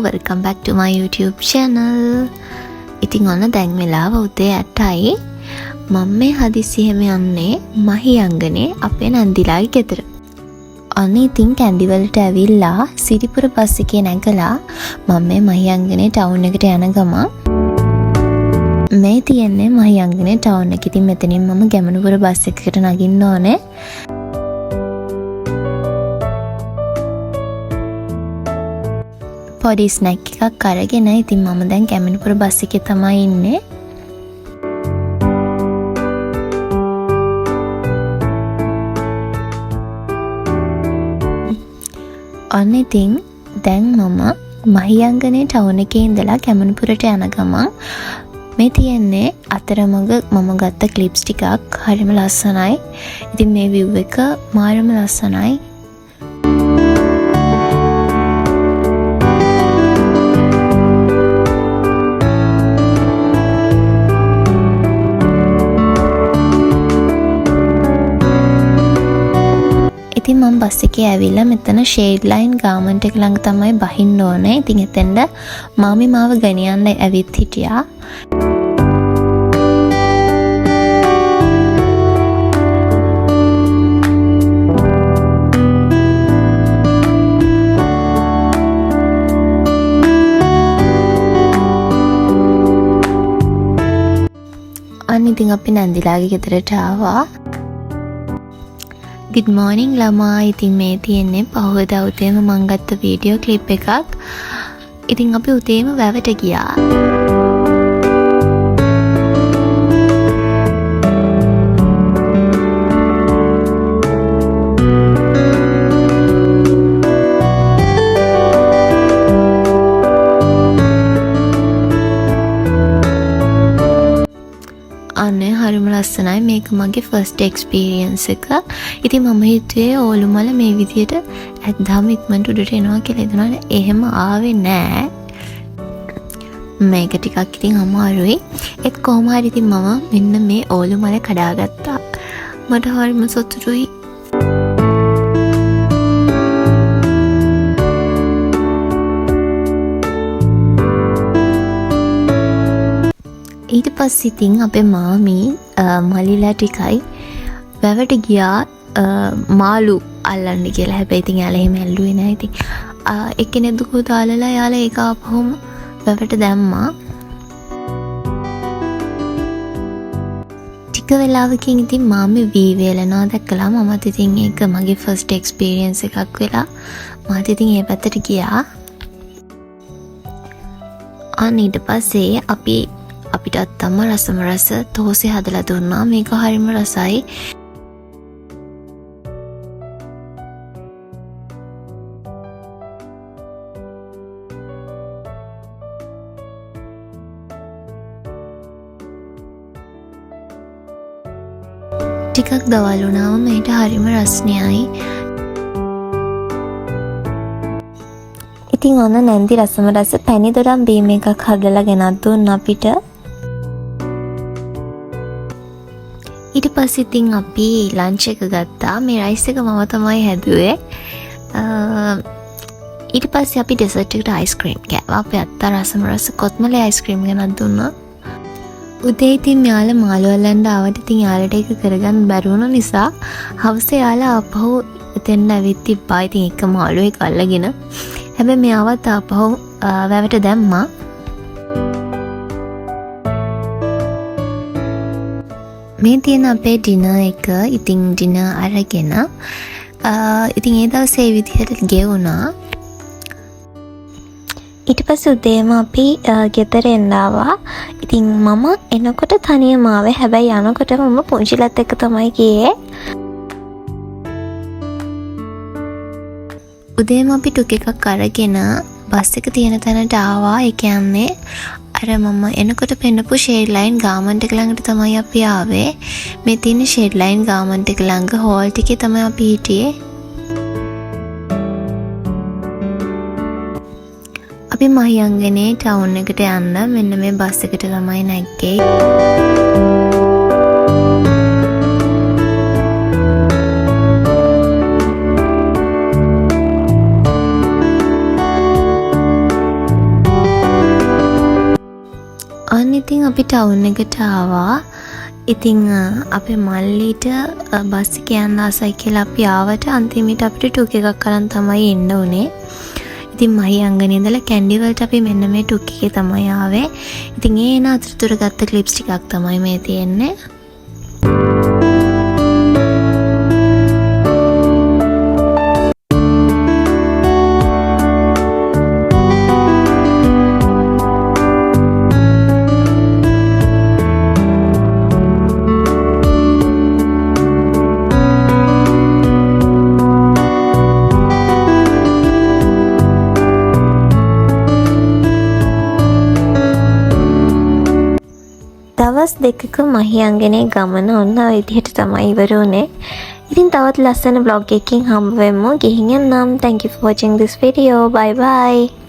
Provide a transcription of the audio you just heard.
welcome back to my YouTube channel. ඉතින් ඔන්න දැන් වෙලාව උදේ 8යි. මම මේ හදිසියෙම යන්නේ මහියංගනේ අපේ නැන්දිලාගේ ගෙදර. අන්න ඉතින් කැන්ඩි වලට ඇවිල්ලා සිරිපුර බස් එකේ නැගලා මම මේ මහියංගනේ ටවුන් එකට යන ගමන් මේ තියන්නේ මහියංගනේ ටවුන් එක. ඉතින් මෙතනින් මම ගැමනුපුර බස් එකකට නගින්න ඕනේ. පොඩි ස්නැක් එකක් අරගෙන ඉතින් මම දැන් ගැමනුපුර බස් එකේ තමයි ඉන්නේ. අන්න ඉතින් දැන් මම මහියංගනේ ටවුන් එකේ ඉඳලා ගැමනුපුරට යන ගමන් මේ තියන්නේ අතරමඟ මම ගත්ත ක්ලිප්ස් ටිකක් හරිම ලස්සනයි. ඉතින් මේ view එක මාරම ලස්සනයි. ඉතින් මම බස් එකේ ඇවිල්ලා මෙතන ෂේඩ් ලයින් ගාමන්ට් එක ළඟ තමයි බහින්න ඕනේ. ඉතින් එතෙන්ද මාමි මාව ගෙනියන්න ඇවිත් හිටියා. අන්න ඉතින් අපි නැන්දිලාගේ ගෙදරට ආවා. good morning ළමා. ඉතින් මේ තියෙන්නේ පහුවදා උදේම මම ගත්ත වීඩියෝ ක්ලිප් එකක්. ඉතින් අපි උදේම වැවට ගියා. අනේ හරිම ලස්සනයි. මේක මගේ ෆස්ට් එක්ස්පීරියන්ස් එක. ඉතින් මම හිතුවේ ඕලුමල මේ විදියට ඇද්දාම ඉක්මනට උඩට එනවා කියලා. හිතනවා එහෙම ආවේ නෑ. මේක ටිකක් ඉතින් අමාරුයි. ඒත් කොහොම හරි ඉතින් මම මෙන්න මේ ඕලුමල කඩාගත්තා. මට හරිම සතුටුයි. ඊට පස්සේ ඉතින් අපේ මාමි මලිලා ටිකයි වැවට ගියා මාළු අල්ලන්න කියලා. හැබැයි ඉතින් යාලා එහෙම ඇල්ලුවේ නැහැ. ඉතින් එක්කෙනෙක් දුකෝ දාලලා යාලා ඒක ආපහුම වැවට දැම්මා. ටික වෙලාවකින් ඉතින් මාමි වී වේලනවා දැක්කලා මමත් ඉතින් ඒක මගේ ෆස්ට් එක්ස්පීරියන්ස් එකක් වෙලා මාත් ඉතින් ඒ පැත්තට ගියා. ඊට පස්සේ අපිටත් තම රසම රස තෝසේ හදලා දුන්නා. මේක හරිම රසයි. ටිකක් දවල් වුණාම මේට හරිම රස්නයයි. ඉතින් ඔන්න නැන්දි රසම රස පැණි දොරම් බීම එකක් හදලා ගෙනත් දුන්නා අපිට. ඊට පස්සේ ඉතින් අපි ලන්ච් එක ගත්තා. මේ රයිස් එක මම තමයි හැදුවේ. ඊට පස්සේ අපි ඩෙසර්ට් එකට අයිස්ක්‍රීම් කෑවා. අපේ අත්තා රසම රස කොත්මලේ අයිස්ක්‍රීම් ගෙනත් දුන්නා. උදේ ඉතින් යාලා මාළු අල්ලන්න ආවට ඉතින් යාලට ඒක කරගන්න බැරි වුණ නිසා හවස යාලා ආපහු එතෙන් ඇවිත් තිබ්බා. ඉතින් එක මාළුවෙක් අල්ලගෙන. හැබැයි මෙයාවත් ආපහු වැවට දැම්මා. මේ තියෙන අපේ ඩිනර් එක. ඉතින් ඩිනර් අරගෙන ඉතින් ඒ දවසේ ඒ විදිහට ගෙවුණා. ඊට පස්සේ උදේම අපි ගෙදර එන්න ආවා. ඉතින් මම එනකොට තනියම ආවේ. හැබැයි යනකොට මම පුංචිලත් එක්ක තමයි ගියේ. උදේම අපි ටුක් එකක් අරගෙන බස් එක තියෙන තැනට ආවා. ඒ කියන්නේ අර මම එනකොට පෙන්නපු ෂේඩ් ලයින් ගාමන්ට් එක ළඟට තමයි අපි ආවේ. මේ තියෙන ෂේඩ් ලයින් ගාමන්ට් එක ළඟ හෝල් ටිකේ තමයි අපි හිටියේ. අපි මහියංගනේ ටවුන් එකට යන්න මෙන්න මේ බස් එකට තමයි නැග්ගේ. ටවුන් එකට ආවා. ඉතින් අපේ මල්ලිට බස් එක යන්න ආසයි කියලා අපි ආවට අන්තිමට අපිට ටුක් එකක් අරන් තමයි එන්න උනේ. ඉතින් මහියංගනේ ඉඳලා කැන්ඩි වලට අපි මෙන්න මේ ටුක් එකේ තමයි ආවේ. ඉතින් ඒ එන අතරතුර ගත්ත ක්ලිප්ස් ටිකක් තමයි මේ තියෙන්නේ. දවස් දෙකක මහියංගනේ ගමන ඔන්න ඔය විදිහට තමයි ඉවර වුනේ. ඉතින් තවත් ලස්සන vlog එකකින් හම්බ වෙමු. ගිහින් යන්නම්. Thank you for watching this video. Bye bye.